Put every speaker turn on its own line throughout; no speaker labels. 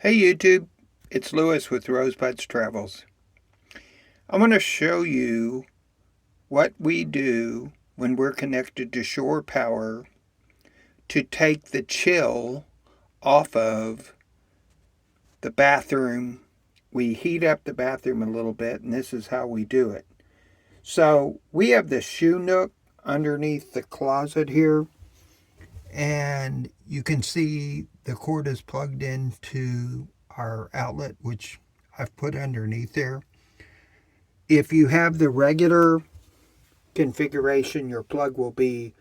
Hey YouTube, it's Lewis with Rosebuds Travels. I want to show you what we do when we're connected to shore power to take the chill off of the bathroom. We heat up the bathroom a little bit, and this is how we do it. So we have the shoe nook underneath the closet here, and you can see the cord is plugged into our outlet, which I've put underneath there. If you have the regular configuration, your plug will be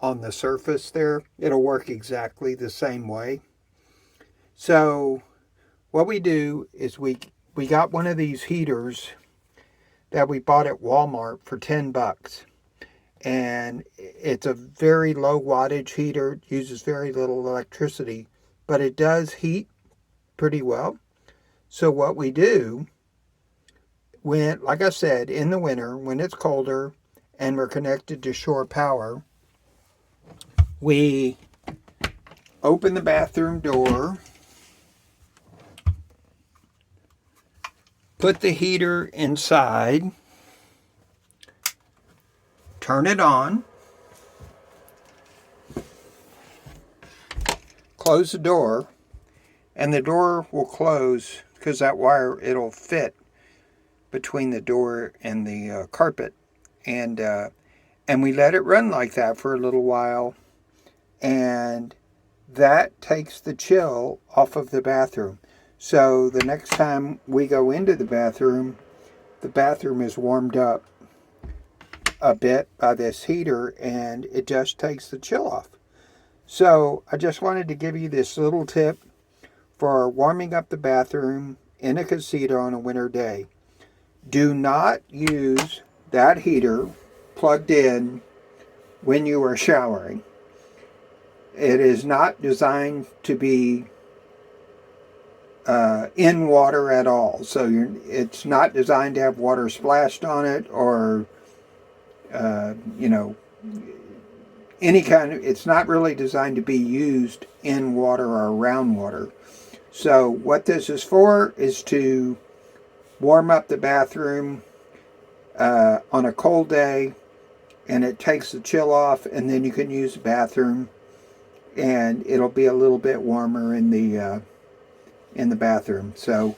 on the surface there. It'll work exactly the same way. So what we do is we got one of these heaters that we bought at Walmart for 10 bucks. And it's a very low wattage heater. It uses very little electricity, but it does heat pretty well. So what we do, when, like I said, in the winter, when it's colder and we're connected to shore power, we open the bathroom door, put the heater inside, turn it on, close the door, and the door will close because that wire, it'll fit between the door and the carpet. And we let it run like that for a little while, and that takes the chill off of the bathroom. So the next time we go into the bathroom is warmed up a bit by this heater, and it just takes the chill off. So I just wanted to give you this little tip for warming up the bathroom in a casita on a winter day. Do not use that heater plugged in when you are showering. It is not designed to be in water at all. So it's not designed to have water splashed on it, or any kind of, it's not really designed to be used in water or around water. So what this is for is to warm up the bathroom on a cold day, and it takes the chill off, and then you can use the bathroom and it'll be a little bit warmer in the bathroom. So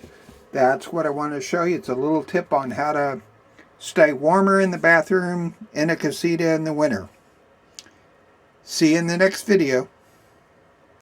that's what I want to show you. It's a little tip on how to stay warmer in the bathroom in a casita in the winter. See you in the next video.